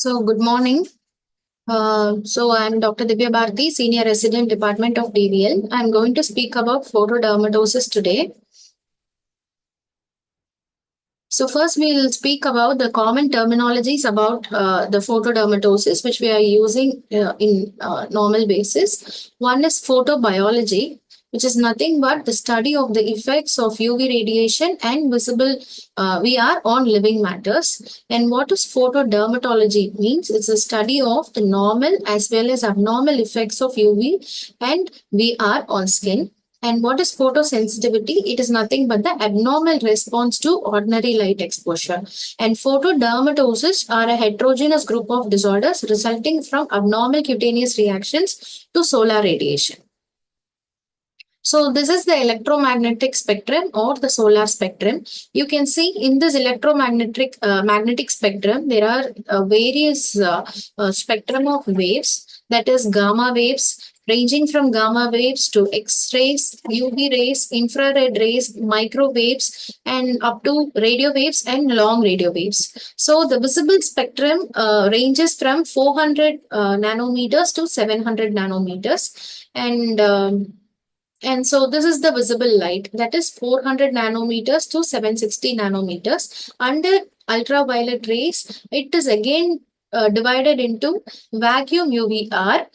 Good morning. I'm Dr. Dhivyabharathi, Senior Resident, Department of DVL. I'm going to speak about photodermatosis today. So first we'll speak about the common terminologies about the photodermatosis, which we are using in normal basis. One is photobiology, which is nothing but the study of the effects of UV radiation and visible VR on living matters. And what is photodermatology means? It's a study of the normal as well as abnormal effects of UV and VR on skin. And what is photosensitivity? It is nothing but the abnormal response to ordinary light exposure. And photodermatosis are a heterogeneous group of disorders resulting from abnormal cutaneous reactions to solar radiation. So this is the electromagnetic spectrum or the solar spectrum. You can see in this electromagnetic magnetic spectrum, there are various spectrum of waves, that is gamma waves, ranging from gamma waves to X-rays, UV rays, infrared rays, microwaves, and up to radio waves and long radio waves. So the visible spectrum ranges from 400 nanometers to 700 nanometers. And so this is the visible light, that is 400 nanometers to 760 nanometers. Under ultraviolet rays, it is again divided into vacuum UVR.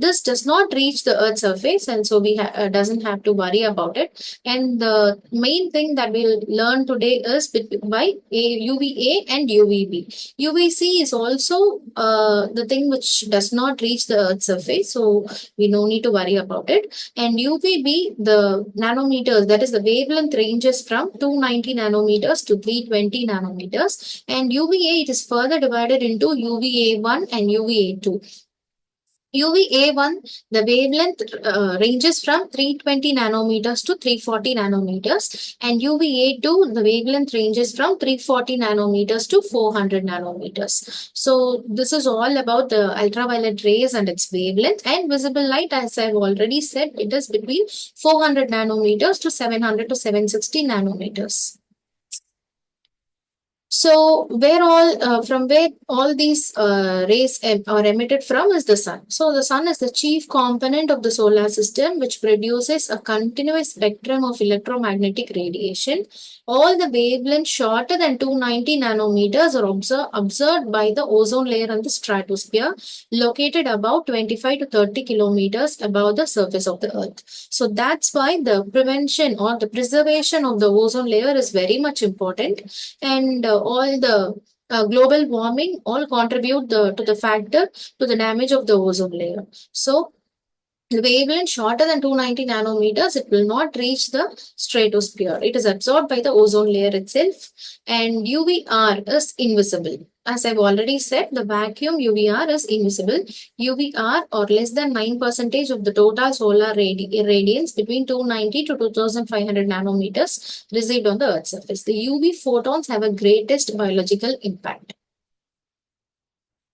This does not reach the Earth's surface, and so we doesn't have to worry about it. And the main thing that we'll learn today is by UVA and UVB. UVC is also the thing which does not reach the Earth's surface, so we no need to worry about it. And UVB, the nanometers, that is the wavelength ranges from 290 nanometers to 320 nanometers. And UVA, it is further divided into UVA1 and UVA2. UVA1, the wavelength ranges from 320 nanometers to 340 nanometers, and UVA2, the wavelength ranges from 340 nanometers to 400 nanometers. So this is all about the ultraviolet rays and its wavelength. And visible light, as I've already said, it is between 400 nanometers to 700 to 760 nanometers. So from where all these rays are emitted from is the sun. So the sun is the chief component of the solar system, which produces a continuous spectrum of electromagnetic radiation. All the wavelengths shorter than 290 nanometers are observed by the ozone layer and the stratosphere, located about 25 to 30 kilometers above the surface of the Earth. So that's why the prevention or the preservation of the ozone layer is very much important. And all the global warming all contribute to the factor to the damage of the ozone layer. So the wavelength shorter than 290 nanometers, it will not reach the stratosphere. It is absorbed by the ozone layer itself. And UVR is invisible. As I've already said, the vacuum UVR is invisible. UVR, or less than 9% of the total solar radiance between 290 to 2500 nanometers received on the Earth's surface. The UV photons have a greatest biological impact.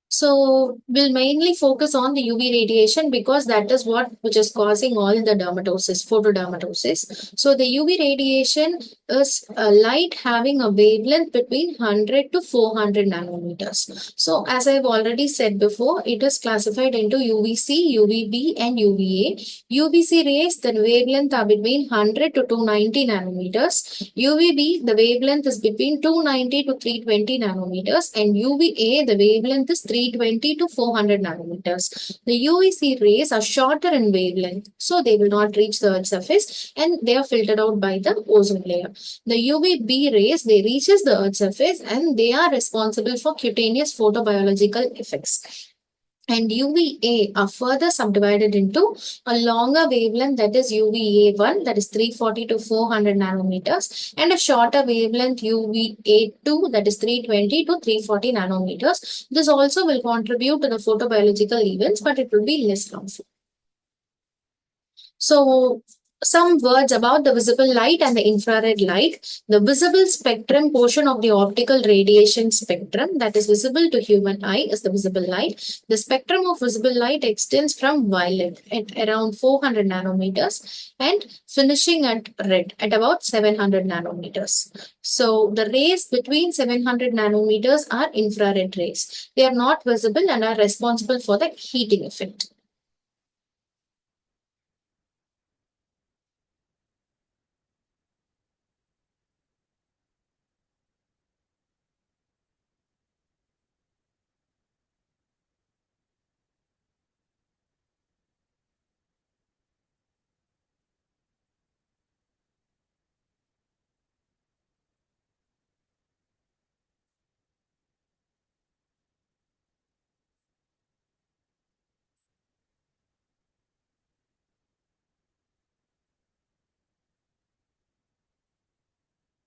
So we'll mainly focus on the UV radiation because that is which is causing all the dermatosis, photodermatosis. So the UV radiation is light having a wavelength between 100 to 400 nanometers. So as I've already said before, it is classified into UVC, UVB and UVA. UVC rays, the wavelength are between 100 to 290 nanometers. UVB, the wavelength is between 290 to 320 nanometers, and UVA, the wavelength is 320 to 400 nanometers. The UVC rays are shorter in wavelength, so they will not reach the Earth's surface and they are filtered out by the ozone layer. The UVB rays, they reaches the Earth's surface and they are responsible for cutaneous photobiological effects. And UVA are further subdivided into a longer wavelength, that is UVA1, that is 340 to 400 nanometers, and a shorter wavelength UVA2, that is 320 to 340 nanometers. This also will contribute to the photobiological events, but it will be less harmful. So Some words about the visible light and the infrared light. The visible spectrum portion of the optical radiation spectrum that is visible to human eye is the visible light. The spectrum of visible light extends from violet at around 400 nanometers and finishing at red at about 700 nanometers. So the rays between 700 nanometers are infrared rays. They are not visible and are responsible for the heating effect.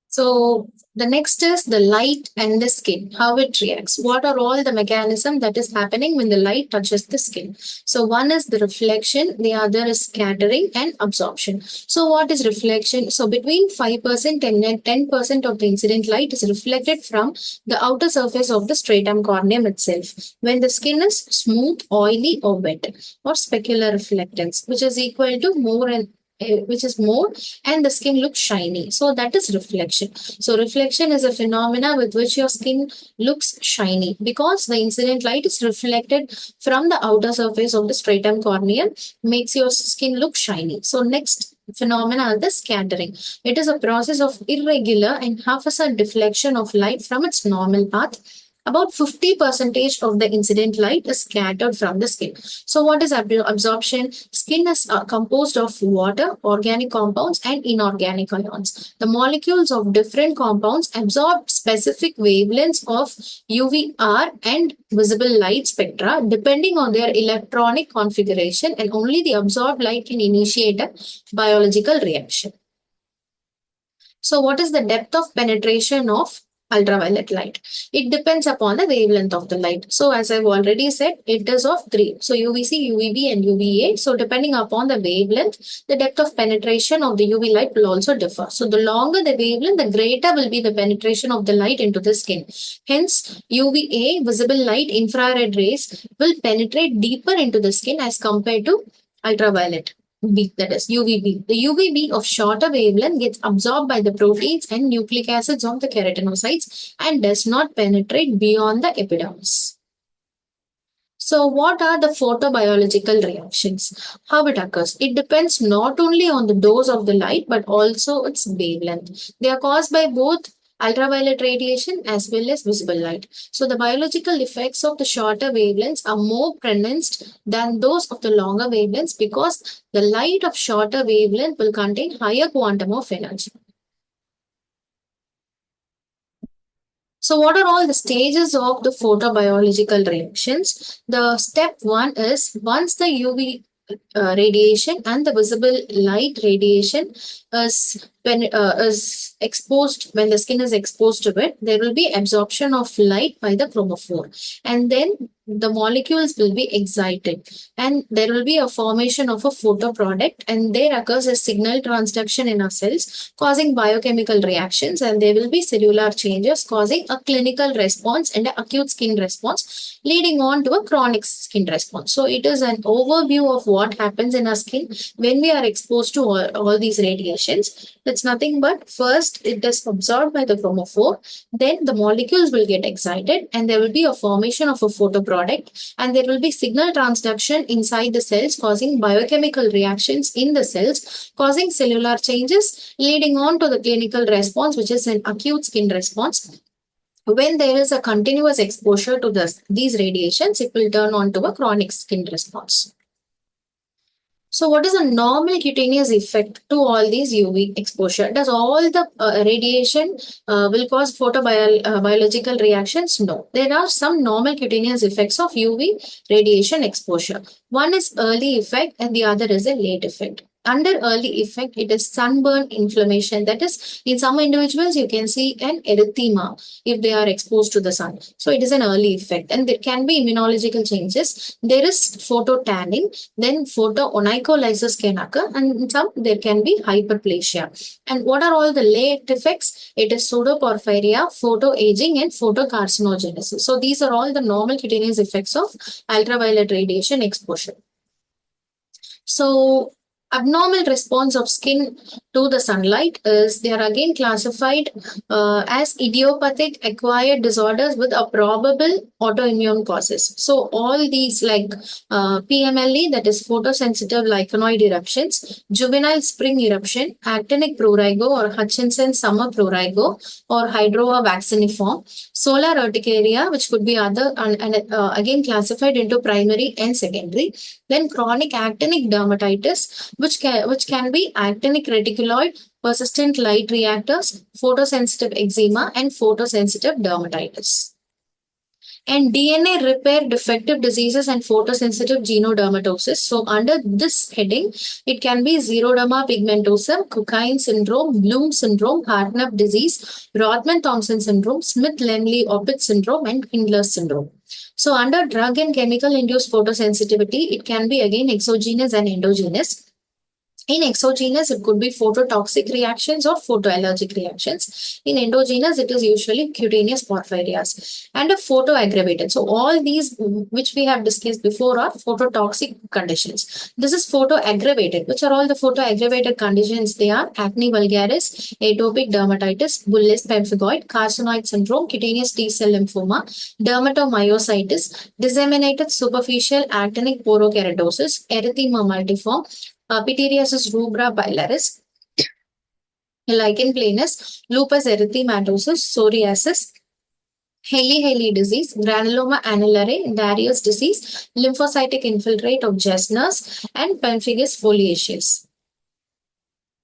So the next is the light and the skin, how it reacts. What are all the mechanism that is happening when the light touches the skin? So one is the reflection, the other is scattering and absorption. So what is reflection? So between 5% and 10% of the incident light is reflected from the outer surface of the stratum corneum itself. When the skin is smooth, oily or wet, or specular reflectance, which is equal to more and which is more, and the skin looks shiny. So that is reflection. So reflection is a phenomena with which your skin looks shiny because the incident light is reflected from the outer surface of the stratum corneum, makes your skin look shiny. So next phenomena is the scattering. It is a process of irregular and haphazard deflection of light from its normal path. About 50% of the incident light is scattered from the skin. So what is absorption? Skin is composed of water, organic compounds and inorganic ions. The molecules of different compounds absorb specific wavelengths of UVR and visible light spectra depending on their electronic configuration, and only the absorbed light can initiate a biological reaction. So what is the depth of penetration of ultraviolet light? It depends upon the wavelength of the light. So as I've already said, it is of three. So UVC, UVB and UVA. So depending upon the wavelength, the depth of penetration of the UV light will also differ. So the longer the wavelength, the greater will be the penetration of the light into the skin. Hence, UVA, visible light, infrared rays will penetrate deeper into the skin as compared to ultraviolet B, that is UVB. The UVB of shorter wavelength gets absorbed by the proteins and nucleic acids of the keratinocytes and does not penetrate beyond the epidermis. So what are the photobiological reactions? How it occurs? It depends not only on the dose of the light but also its wavelength. They are caused by both ultraviolet radiation as well as visible light. So the biological effects of the shorter wavelengths are more pronounced than those of the longer wavelengths because the light of shorter wavelength will contain higher quantum of energy. So what are all the stages of the photobiological reactions? The step one is once the UV radiation and the visible light radiation is exposed, when the skin is exposed to it, there will be absorption of light by the chromophore, and then the molecules will be excited and there will be a formation of a photoproduct, and there occurs a signal transduction in our cells causing biochemical reactions, and there will be cellular changes causing a clinical response and an acute skin response leading on to a chronic skin response. So it is an overview of what happens in our skin when we are exposed to all these radiations. It's nothing but first it is absorbed by the chromophore, then the molecules will get excited and there will be a formation of a photoproduct, and there will be signal transduction inside the cells causing biochemical reactions in the cells causing cellular changes leading on to the clinical response, which is an acute skin response. When there is a continuous exposure to these radiations, it will turn on to a chronic skin response. So what is a normal cutaneous effect to all these UV exposure? Does all the radiation will cause photobiological reactions? No. There are some normal cutaneous effects of UV radiation exposure. One is early effect and the other is a late effect. Under early effect, it is sunburn inflammation. That is, in some individuals, you can see an erythema if they are exposed to the sun. So it is an early effect, and there can be immunological changes. There is phototanning, then photoonycholysis can occur, and in some there can be hyperplasia. And what are all the late effects? It is pseudoporphyria, photoaging, and photocarcinogenesis. So these are all the normal cutaneous effects of ultraviolet radiation exposure. So abnormal response of skin to the sunlight is, they are again classified as idiopathic acquired disorders with a probable autoimmune causes. So all these like PMLE, that is photosensitive lichenoid eruptions, juvenile spring eruption, actinic prurigo or Hutchinson summer prurigo or Hydrova vacciniform, solar urticaria, which could be other and again classified into primary and secondary. Then chronic actinic dermatitis, which can be actinic reticuloid, persistent light reactors, photosensitive eczema, and photosensitive dermatitis. And DNA repair defective diseases and photosensitive genodermatosis. So under this heading, it can be xeroderma pigmentosum, Cockayne syndrome, Bloom syndrome, Hartnup disease, Rothman-Thompson syndrome, Smith-Lemli-Opitz syndrome, and Kindler's syndrome. So under drug and chemical induced photosensitivity, it can be again exogenous and endogenous. In exogenous, it could be phototoxic reactions or photoallergic reactions. In endogenous, it is usually cutaneous porphyrias and a photoaggravated. So all these which we have discussed before are phototoxic conditions. This is photoaggravated. Which are all the photoaggravated conditions? They are acne vulgaris, atopic dermatitis, bullous pemphigoid, carcinoid syndrome, cutaneous T-cell lymphoma, dermatomyositis, disseminated superficial actinic porokeratosis, erythema multiforme, pityriasis rubra biliaris, lichen planus, lupus erythematosus, psoriasis, Hailey-Hailey disease, granuloma annulare, Darius disease, lymphocytic infiltrate of Jesner's, and pemphigus foliaceus.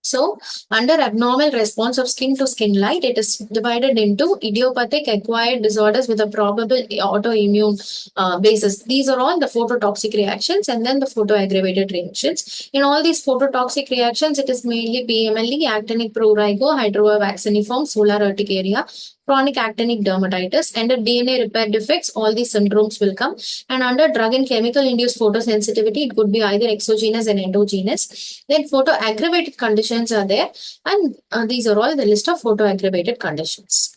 So, under abnormal response of skin to skin light, it is divided into idiopathic acquired disorders with a probable autoimmune basis. These are all the phototoxic reactions and then the photoaggravated reactions. In all these phototoxic reactions, it is mainly PMLE, actinic prurigo, Hydrova vacciniform, solar urticaria, chronic actinic dermatitis, and a DNA repair defects. All these syndromes will come. And under drug and chemical induced photosensitivity, it could be either exogenous and endogenous. Then photoaggravated conditions are there, and these are all the list of photoaggravated conditions.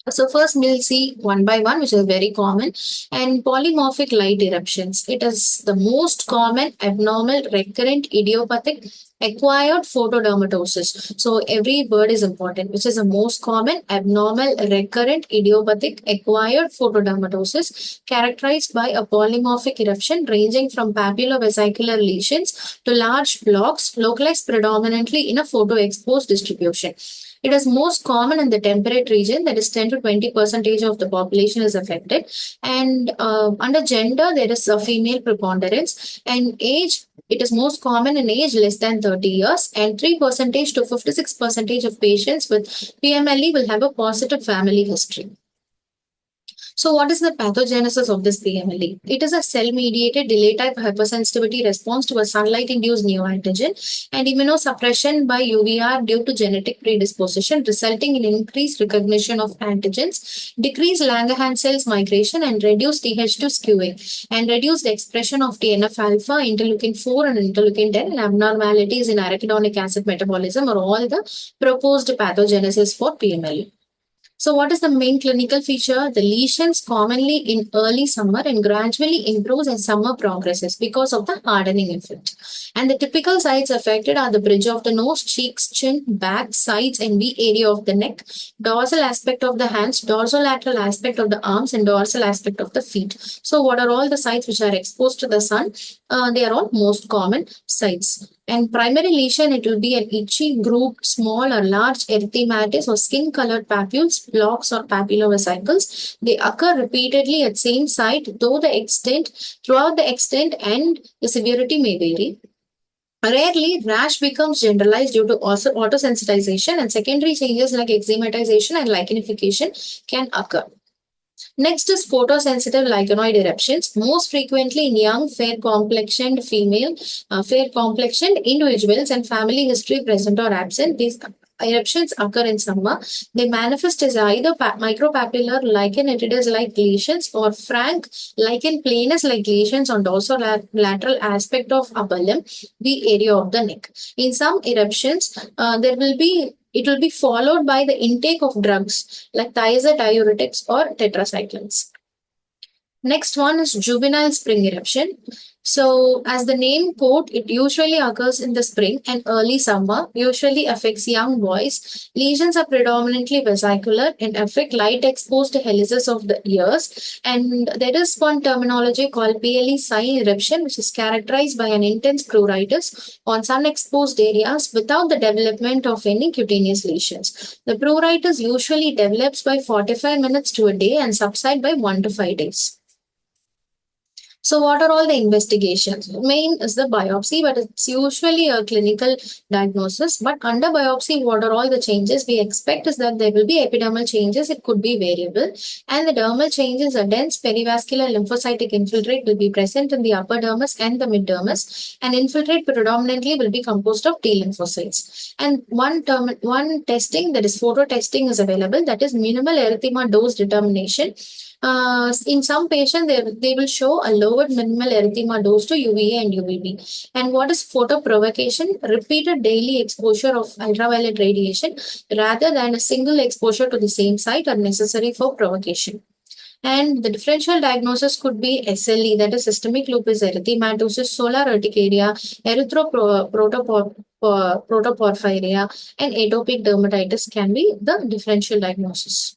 So first we'll see one by one, which is very common, and polymorphic light eruptions. It is the most common abnormal recurrent idiopathic acquired photodermatosis. So every word is important, which is the most common abnormal recurrent idiopathic acquired photodermatosis characterized by a polymorphic eruption ranging from papulovesicular lesions to large blocks localized predominantly in a photoexposed distribution. It is most common in the temperate region, that is 10 to 20% of the population is affected. And under gender, there is a female preponderance. And age, it is most common in age less than 30 years. And 3% to 56% of patients with PMLE will have a positive family history. So what is the pathogenesis of this PMLE? It is a cell-mediated delay type hypersensitivity response to a sunlight-induced neoantigen and immunosuppression by UVR due to genetic predisposition, resulting in increased recognition of antigens, decreased Langerhans cells migration, and reduced Th2 skewing, and reduced expression of TNF-alpha, interleukin-4, and interleukin-10, and abnormalities in arachidonic acid metabolism are all the proposed pathogenesis for PMLE. So what is the main clinical feature? The lesions commonly in early summer and gradually improves as summer progresses because of the hardening effect. And the typical sites affected are the bridge of the nose, cheeks, chin, back, sides, and V area of the neck, dorsal aspect of the hands, dorsolateral aspect of the arms, and dorsal aspect of the feet. So what are all the sites which are exposed to the sun? They are all most common sites. And primary lesion, it will be an itchy, grouped, small or large erythematous or skin-colored papules, blocks or papulovesicles. They occur repeatedly at same site, throughout the extent and the severity may vary. Rarely, rash becomes generalized due to autosensitization, and secondary changes like eczematization and lichenification can occur. Next is photosensitive lichenoid eruptions, most frequently in young, fair complexioned individuals and family history present or absent. These eruptions occur in summer. They manifest as either micropapillar lichen like lesions or frank lichen planus like lesions on dorsolateral aspect of upper limb, the area of the neck. In some eruptions, it will be followed by the intake of drugs like thiazide or tetracyclines. Next one is juvenile spring eruption. So, as the name quote, it usually occurs in the spring and early summer, usually affects young boys. Lesions are predominantly vesicular and affect light exposed helices of the ears. And there is one terminology called PLE sign eruption, which is characterized by an intense pruritus on sun exposed areas without the development of any cutaneous lesions. The pruritus usually develops by 45 minutes to a day and subside by 1 to 5 days. So what are all the investigations? Main is the biopsy, but it's usually a clinical diagnosis. But under biopsy, what are all the changes we expect is that there will be epidermal changes. It could be variable. And the dermal changes, a dense perivascular lymphocytic infiltrate will be present in the upper dermis and the mid dermis. And infiltrate predominantly will be composed of T lymphocytes. And one testing, that is photo testing, is available. That is minimal erythema dose determination. In some patients, they will show a lowered minimal erythema dose to UVA and UVB. And what is photoprovocation? Repeated daily exposure of ultraviolet radiation rather than a single exposure to the same site are necessary for provocation. And the differential diagnosis could be SLE, that is systemic lupus erythematosus, solar urticaria, erythroprotoporphyria, and atopic dermatitis can be the differential diagnosis.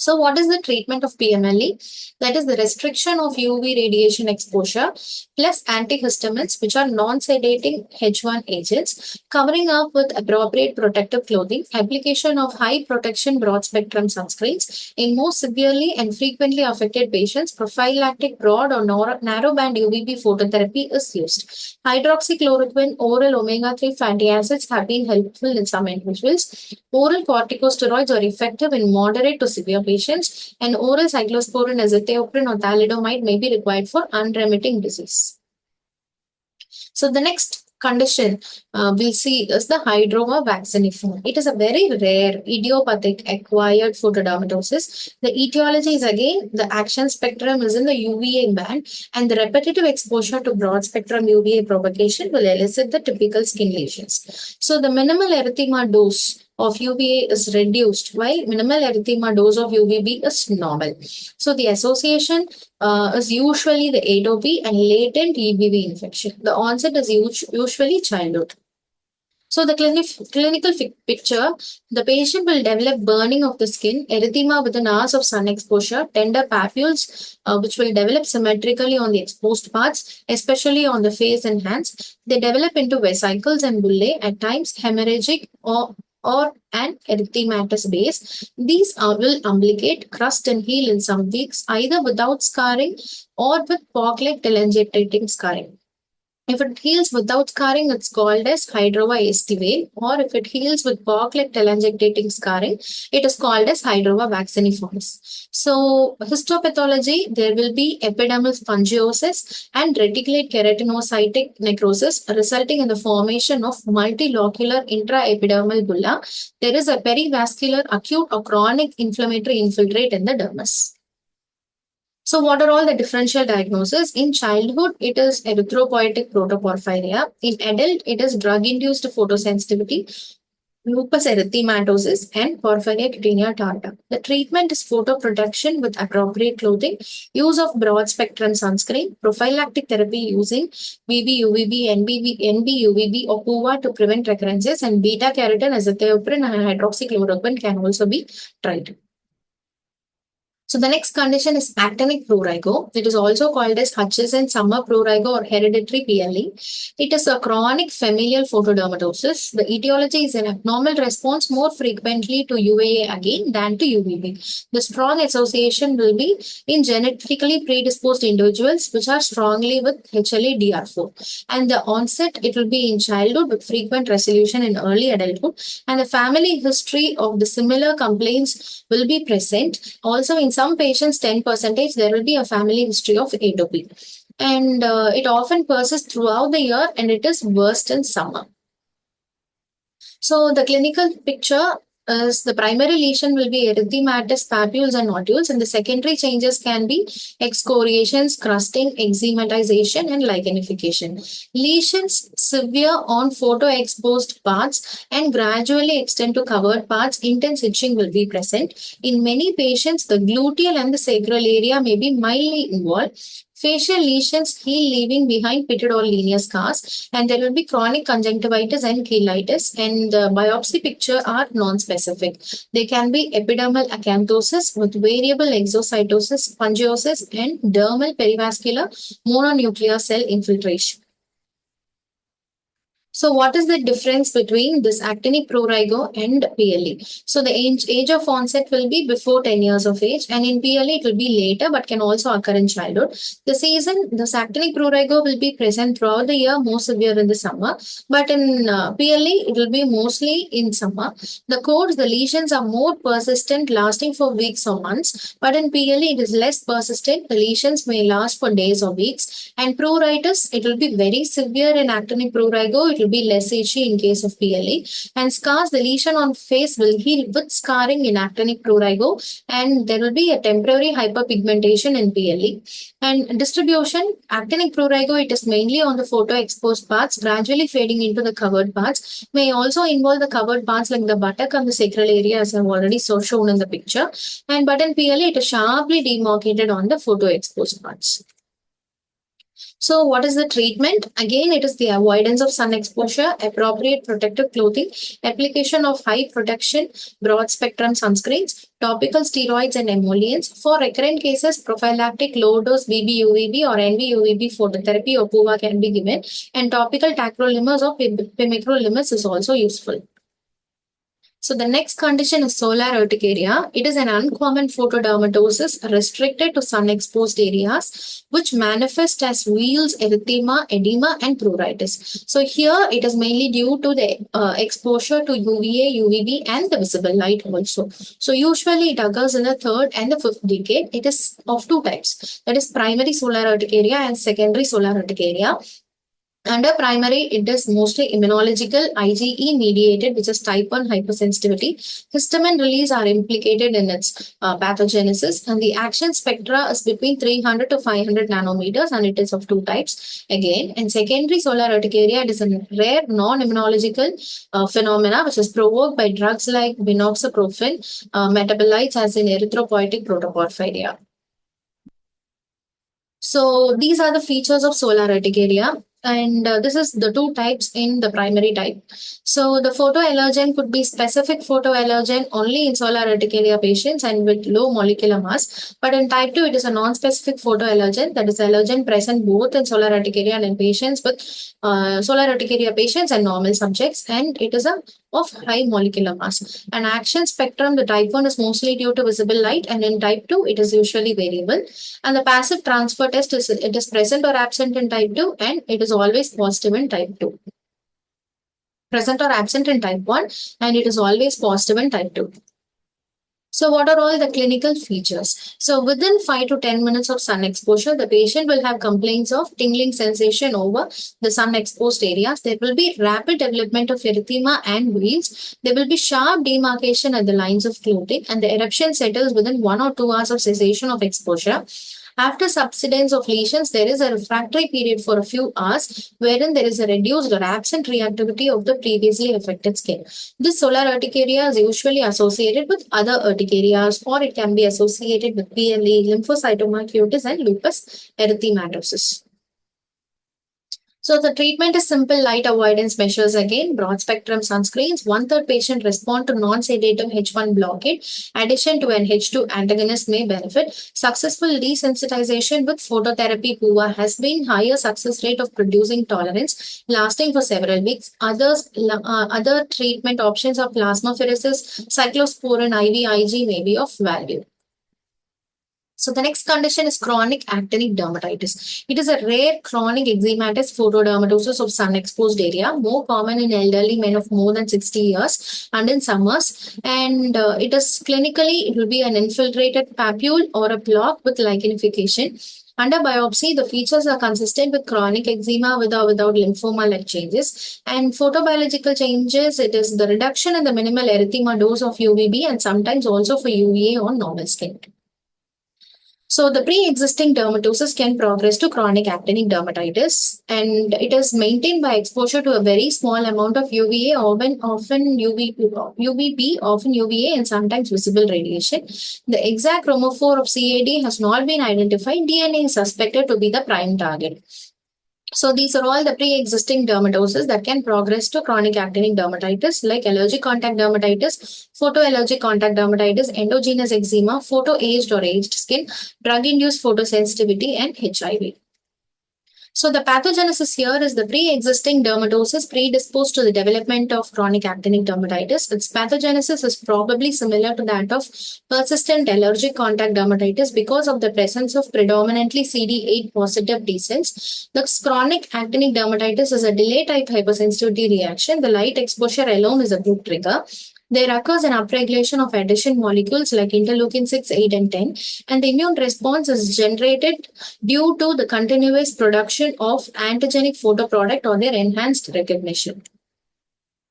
So what is the treatment of PMLE? That is the restriction of UV radiation exposure plus antihistamines, which are non-sedating H1 agents, covering up with appropriate protective clothing, application of high protection broad spectrum sunscreens. In most severely and frequently affected patients, prophylactic broad or narrow band UVB phototherapy is used. Hydroxychloroquine, oral omega-3 fatty acids have been helpful in some individuals. Oral corticosteroids are effective in moderate to severe patients, and oral cyclosporin, azathioprine, or thalidomide may be required for unremitting disease. So the next condition we'll see is the hydroma vacciniform. It is a very rare idiopathic acquired photodermatosis. The etiology is again the action spectrum is in the UVA band, and the repetitive exposure to broad spectrum UVA propagation will elicit the typical skin lesions. So the minimal erythema dose of UVA is reduced while minimal erythema dose of UVB is normal. So the association is usually the atopy and latent EBV infection. The onset is usually childhood. So the clinical picture, the patient will develop burning of the skin, erythema within hours of sun exposure, tender papules which will develop symmetrically on the exposed parts, especially on the face and hands. They develop into vesicles and bullae, at times hemorrhagic or an erythematous base. These will umblicate, crust and heal in some weeks, either without scarring or with pock-like telangiectating scarring. If it heals without scarring, it's called as hydrova estivale, or if it heals with pock-like telangiectating scarring, it is called as hydrova vacciniformis. So, histopathology, there will be epidermal spongiosis and reticulate keratinocytic necrosis, resulting in the formation of multilocular intraepidermal bulla. There is a perivascular acute or chronic inflammatory infiltrate in the dermis. So what are all the differential diagnoses? In childhood, it is erythropoietic protoporphyria. In adult, it is drug-induced photosensitivity, lupus erythematosus, and porphyria cutanea tarda. The treatment is photoprotection with appropriate clothing, use of broad-spectrum sunscreen, prophylactic therapy using BB, UVB, NB, UVB, or PUVA to prevent recurrences, and beta-carotene, azathioprine, and hydroxychloroquine can also be tried. So the next condition is actinic prurigo. It is also called as Hutchinson summer prurigo or hereditary PLE. It is a chronic familial photodermatosis. The etiology is an abnormal response more frequently to UVA again than to UVB. The strong association will be in genetically predisposed individuals which are strongly with HLA-DR4. And the onset, it will be in childhood with frequent resolution in early adulthood. And the family history of the similar complaints will be present. Also in some patients 10%, there will be a family history of atopy. And it often persists throughout the year and it is worst in summer. So the clinical picture is the primary lesion will be erythematous papules and nodules, and the secondary changes can be excoriations, crusting, eczematization, and lichenification. Lesions severe on photo-exposed parts and gradually extend to covered parts. Intense itching will be present. In many patients, the gluteal and the sacral area may be mildly involved. Facial lesions heal, leaving behind pitted or linear scars, and there will be chronic conjunctivitis and cheilitis. And the biopsy picture are non-specific. They can be epidermal acanthosis with variable exocytosis, spongiosis, and dermal perivascular mononuclear cell infiltration. So what is the difference between this actinic prurigo and PLE? So the age of onset will be before 10 years of age, and in PLE it will be later but can also occur in childhood. This actinic prurigo will be present throughout the year, more severe in the summer, but in PLE it will be mostly in summer. The codes, the lesions are more persistent, lasting for weeks or months, but in PLE it is less persistent. The lesions may last for days or weeks, and pruritus, it will be very severe in actinic prurigo. It will be less itchy in case of PLE, and scars, the lesion on face will heal with scarring in actinic prurigo, and there will be a temporary hyperpigmentation in PLE. And distribution, actinic prurigo, it is mainly on the photo exposed parts, gradually fading into the covered parts, may also involve the covered parts like the buttock and the sacral area, as I've already shown in the picture, but in PLE it is sharply demarcated on the photo exposed parts. So what is the treatment? Again, it is the avoidance of sun exposure, appropriate protective clothing, application of high protection, broad spectrum sunscreens, topical steroids and emollients. For recurrent cases, prophylactic low dose BB-UVB or NV-UVB phototherapy or PUVA can be given, and topical tacrolimus or pimecrolimus is also useful. So the next condition is solar urticaria. It is an uncommon photodermatosis restricted to sun-exposed areas, which manifest as wheals, erythema, edema, and pruritus. So here it is mainly due to the exposure to UVA, UVB, and the visible light also. So usually it occurs in the third and the fifth decade. It is of two types. That is primary solar urticaria and secondary solar urticaria. Under primary, it is mostly immunological, IgE mediated, which is type 1 hypersensitivity. Histamine release are implicated in its pathogenesis, and the action spectra is between 300 to 500 nanometers, and it is of two types again. And secondary solar urticaria, it is a rare non-immunological phenomena which is provoked by drugs like binoxaprofen, metabolites as in erythropoietic protoporphyria. So these are the features of solar urticaria. And this is the two types in the primary type. So the photoallergen could be specific photoallergen only in solar urticaria patients and with low molecular mass. But in type 2, it is a non-specific photoallergen, that is allergen present both in solar urticaria and in patients with solar urticaria patients and normal subjects, and it is of high molecular mass. And action spectrum, the type 1 is mostly due to visible light, and in type 2, it is usually variable. And the passive transfer test is it is present or absent in type 2, and it is always positive in type 2. Present or absent in type 1, and it is always positive in type 2. So what are all the clinical features? So within 5 to 10 minutes of sun exposure, the patient will have complaints of tingling sensation over the sun exposed areas. There will be rapid development of erythema and wheals. There will be sharp demarcation at the lines of clothing, and the eruption settles within 1 or 2 hours of cessation of exposure. After subsidence of lesions, there is a refractory period for a few hours wherein there is a reduced or absent reactivity of the previously affected skin. This solar urticaria is usually associated with other urticarias, or it can be associated with PLE, lymphocytoma cutis, and lupus erythematosus. So the treatment is simple light avoidance measures again, broad spectrum sunscreens. 1/3 patient respond to non-sedative H1 blockade. Addition to an H2 antagonist may benefit. Successful desensitization with phototherapy PUVA has been higher success rate of producing tolerance, lasting for several weeks. Other treatment options are plasmapheresis, cyclosporin, IVIG may be of value. So the next condition is chronic actinic dermatitis. It is a rare chronic eczematous photodermatosis of sun-exposed area, more common in elderly men of more than 60 years and in summers. And it is clinically, it will be an infiltrated papule or a plaque with lichenification. Under biopsy, the features are consistent with chronic eczema with or without lymphoma-like changes. And photobiological changes, it is the reduction in the minimal erythema dose of UVB and sometimes also for UVA on normal skin. So the pre-existing dermatosis can progress to chronic actinic dermatitis, and it is maintained by exposure to a very small amount of UVA, often UVB, often UVA, and sometimes visible radiation. The exact chromophore of CAD has not been identified. DNA is suspected to be the prime target. So these are all the pre-existing dermatosis that can progress to chronic actinic dermatitis like allergic contact dermatitis, photoallergic contact dermatitis, endogenous eczema, photo-aged or aged skin, drug-induced photosensitivity, and HIV. So the pathogenesis here is the pre-existing dermatosis predisposed to the development of chronic actinic dermatitis. Its pathogenesis is probably similar to that of persistent allergic contact dermatitis because of the presence of predominantly CD8 positive T cells. The chronic actinic dermatitis is a delay type hypersensitivity reaction. The light exposure alone is a good trigger. There occurs an upregulation of adhesion molecules like interleukin 6, 8, and 10, and the immune response is generated due to the continuous production of antigenic photoproduct or their enhanced recognition.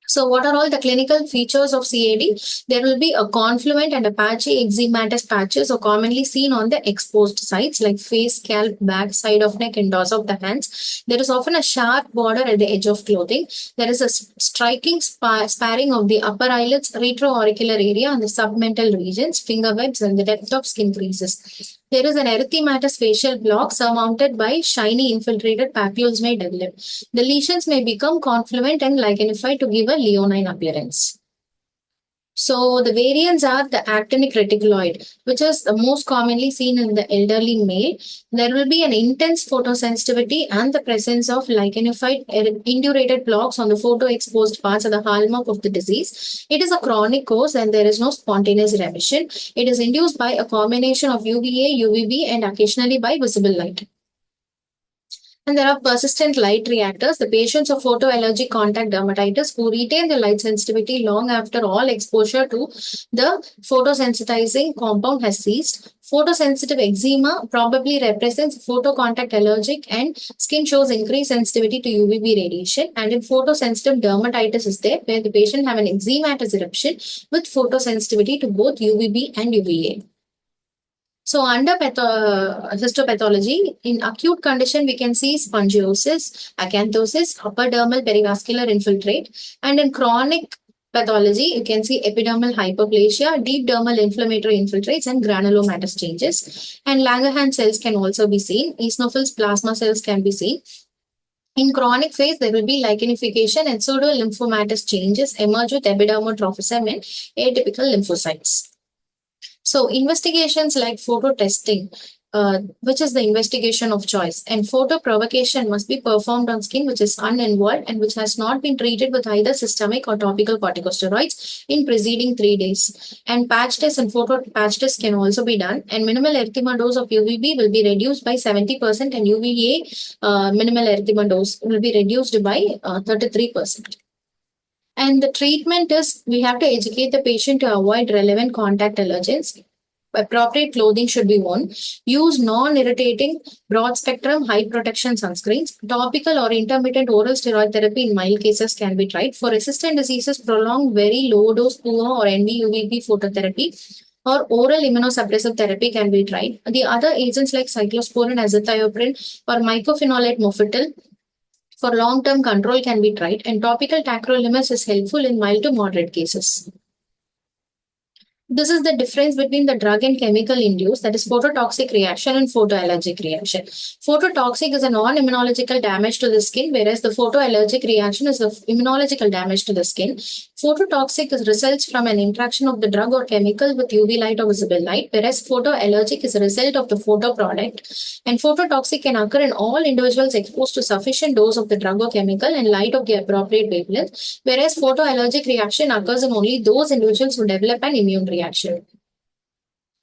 So what are all the clinical features of CAD? There will be a confluent and a patchy eczematous patches are commonly seen on the exposed sites like face, scalp, back, side of neck, and dorsal of the hands. There is often a sharp border at the edge of clothing. There is a striking sparring of the upper eyelids, retroauricular area, and the submental regions, finger webs, and the depth of skin creases. There is an erythematous facial block surmounted by shiny infiltrated papules may develop. The lesions may become confluent and lichenified to give a leonine appearance. So the variants are the actinic reticuloid, which is the most commonly seen in the elderly male. There will be an intense photosensitivity and the presence of lichenified indurated plaques on the photo-exposed parts are the hallmark of the disease. It is a chronic course and there is no spontaneous remission. It is induced by a combination of UVA, UVB, and occasionally by visible light. And there are persistent light reactors, the patients of photoallergic contact dermatitis who retain the light sensitivity long after all exposure to the photosensitizing compound has ceased. Photosensitive eczema probably represents photocontact allergic and skin shows increased sensitivity to UVB radiation. And in photosensitive dermatitis is there where the patient have an eczematous eruption with photosensitivity to both UVB and UVA. So under histopathology, in acute condition, we can see spongiosis, acanthosis, upper dermal perivascular infiltrate. And in chronic pathology, you can see epidermal hyperplasia, deep dermal inflammatory infiltrates, and granulomatous changes. And Langerhans cells can also be seen. Eosinophils plasma cells can be seen. In chronic phase, there will be lichenification and pseudo-lymphomatous changes emerge with epidermotrophism and atypical lymphocytes. So investigations like photo testing, which is the investigation of choice, and photo provocation must be performed on skin which is uninvolved and which has not been treated with either systemic or topical corticosteroids in preceding 3 days. And patch test and photo patch test can also be done. And minimal erythema dose of UVB will be reduced by 70% and UVA minimal erythema dose will be reduced by 33%. And the treatment is we have to educate the patient to avoid relevant contact allergens. Appropriate clothing should be worn. Use non-irritating, broad-spectrum, high-protection sunscreens. Topical or intermittent oral steroid therapy in mild cases can be tried. For resistant diseases, prolonged very low-dose PUA or NV-UVB phototherapy or oral immunosuppressive therapy can be tried. The other agents like cyclosporin, azathioprine, or mycophenolate mofetil for long-term control can be tried, and topical tacrolimus is helpful in mild to moderate cases. This is the difference between the drug and chemical induced, that is phototoxic reaction and photoallergic reaction. Phototoxic is a non-immunological damage to the skin, whereas the photoallergic reaction is the immunological damage to the skin. Phototoxic results from an interaction of the drug or chemical with UV light or visible light, whereas photoallergic is a result of the photoproduct. And phototoxic can occur in all individuals exposed to sufficient dose of the drug or chemical and light of the appropriate wavelength, whereas photoallergic reaction occurs in only those individuals who develop an immune reaction.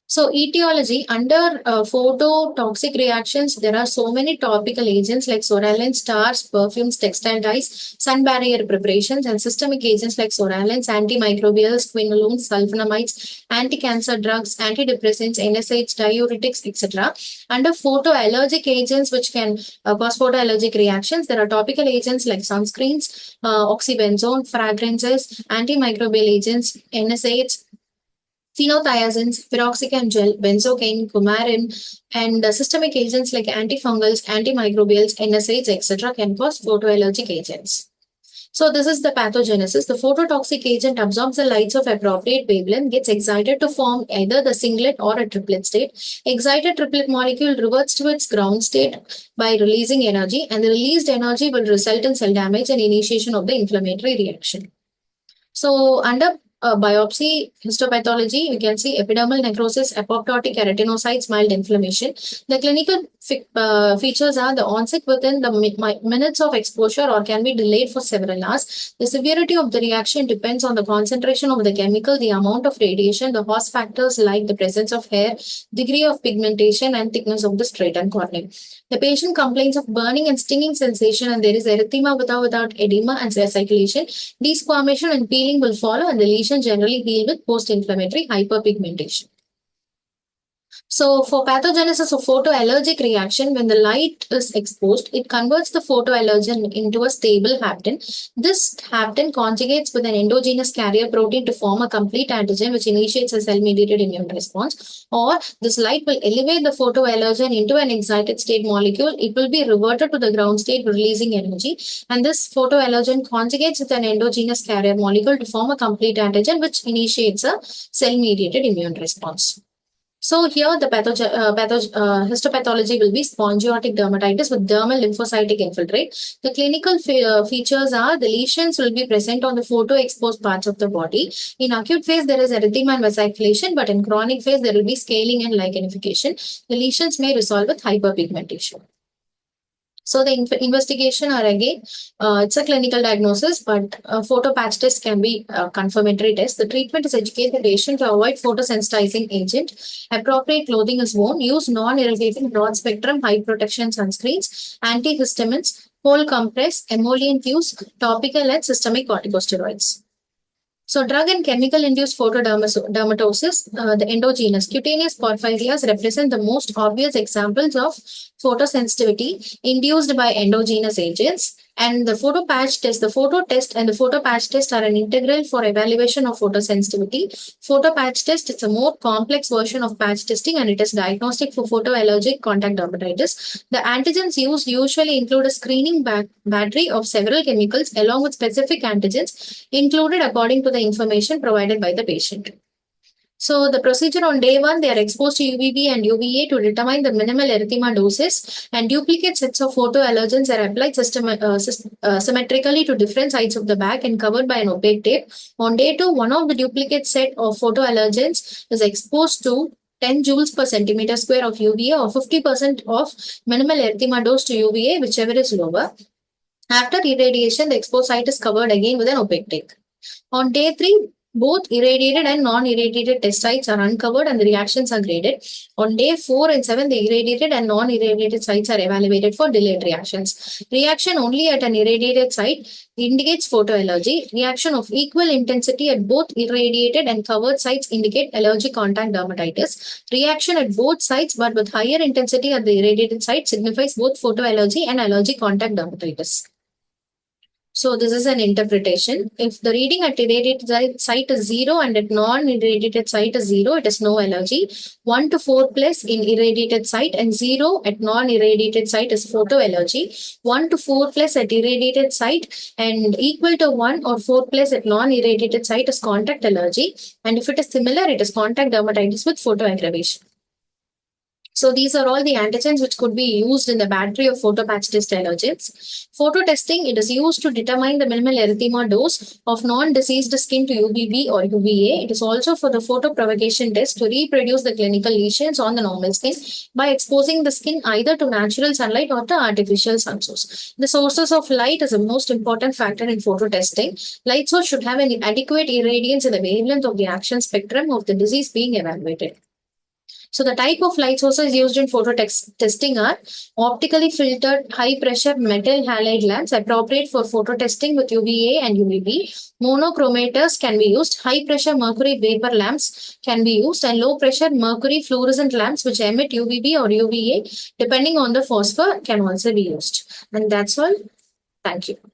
So etiology under phototoxic reactions, there are so many topical agents like psoralen, stars, perfumes, textile dyes, sun barrier preparations, and systemic agents like psoralens, antimicrobials, quinolones, sulfonamides, anti-cancer drugs, antidepressants, NSAIDs, diuretics, etc. Under photoallergic agents, which can cause photoallergic reactions, there are topical agents like sunscreens, oxybenzone, fragrances, antimicrobial agents, NSAIDs, phenothiazines, piroxicam gel, benzocaine, coumarin, and systemic agents like antifungals, antimicrobials, NSAIDs, etc. can cause photoallergic agents. So this is the pathogenesis. The phototoxic agent absorbs the lights of appropriate wavelength, gets excited to form either the singlet or a triplet state. Excited triplet molecule reverts to its ground state by releasing energy, and the released energy will result in cell damage and initiation of the inflammatory reaction. So under biopsy histopathology, we can see epidermal necrosis, apoptotic keratinocytes, mild inflammation. The clinical features are the onset within the minutes of exposure or can be delayed for several hours. The severity of the reaction depends on the concentration of the chemical, the amount of radiation, the host factors like the presence of hair, degree of pigmentation, and thickness of the stratum corneum. The patient complains of burning and stinging sensation, and there is erythema without edema and circulation. Desquamation and peeling will follow, and the lesion generally heal with post-inflammatory hyperpigmentation. So for pathogenesis of photoallergic reaction, when the light is exposed, it converts the photoallergen into a stable hapten. This hapten conjugates with an endogenous carrier protein to form a complete antigen which initiates a cell-mediated immune response. Or this light will elevate the photoallergen into an excited state molecule. It will be reverted to the ground state releasing energy. And this photoallergen conjugates with an endogenous carrier molecule to form a complete antigen which initiates a cell-mediated immune response. So here the histopathology will be spongiotic dermatitis with dermal lymphocytic infiltrate. The clinical features are the lesions will be present on the photo-exposed parts of the body. In acute phase, there is erythema and vesiculation, but in chronic phase, there will be scaling and lichenification. The lesions may resolve with hyperpigmentation. So the investigation are again, it's a clinical diagnosis, but photo patch test can be a confirmatory test. The treatment is educate the patient to avoid photosensitizing agent. Appropriate clothing is worn. Use non-irritating broad spectrum high protection sunscreens, antihistamines, cold compress, emollient use, topical and systemic corticosteroids. So drug and chemical induced photodermatosis, the endogenous cutaneous porphyrias represent the most obvious examples of photosensitivity induced by endogenous agents. And the photo patch test, the photo test and the photo patch test are an integral for evaluation of photosensitivity. Photo patch test is a more complex version of patch testing and it is diagnostic for photoallergic contact dermatitis. The antigens used usually include a screening battery of several chemicals along with specific antigens included according to the information provided by the patient. So the procedure on day 1, they are exposed to UVB and UVA to determine the minimal erythema doses, and duplicate sets of photoallergens are applied symmetrically to different sides of the back and covered by an opaque tape. On day 2, one of the duplicate set of photoallergens is exposed to 10 joules per centimeter square of UVA or 50% of minimal erythema dose to UVA, whichever is lower. After irradiation, the exposed site is covered again with an opaque tape. On day 3, both irradiated and non-irradiated test sites are uncovered and the reactions are graded. On day 4 and 7, the irradiated and non-irradiated sites are evaluated for delayed reactions. Reaction only at an irradiated site indicates photoallergy. Reaction of equal intensity at both irradiated and covered sites indicate allergic contact dermatitis. Reaction at both sites but with higher intensity at the irradiated site signifies both photoallergy and allergic contact dermatitis. So this is an interpretation. If the reading at irradiated site is 0 and at non-irradiated site is 0, it is no allergy. 1 to 4 plus in irradiated site and 0 at non-irradiated site is photoallergy. 1 to 4 plus at irradiated site and equal to 1 or 4 plus at non-irradiated site is contact allergy. And if it is similar, it is contact dermatitis with photoaggravation. So these are all the antigens which could be used in the battery of photo patch test allergens. Photo testing, it is used to determine the minimal erythema dose of non-diseased skin to UVB or UVA. It is also for the photo provocation test to reproduce the clinical lesions on the normal skin by exposing the skin either to natural sunlight or to artificial sun source. The sources of light is the most important factor in photo testing. Light source should have an adequate irradiance in the wavelength of the action spectrum of the disease being evaluated. So the type of light sources used in photo testing are optically filtered high pressure metal halide lamps appropriate for photo testing with UVA and UVB. Monochromators can be used. High pressure mercury vapor lamps can be used, and low pressure mercury fluorescent lamps which emit UVB or UVA depending on the phosphor can also be used. And that's all. Thank you.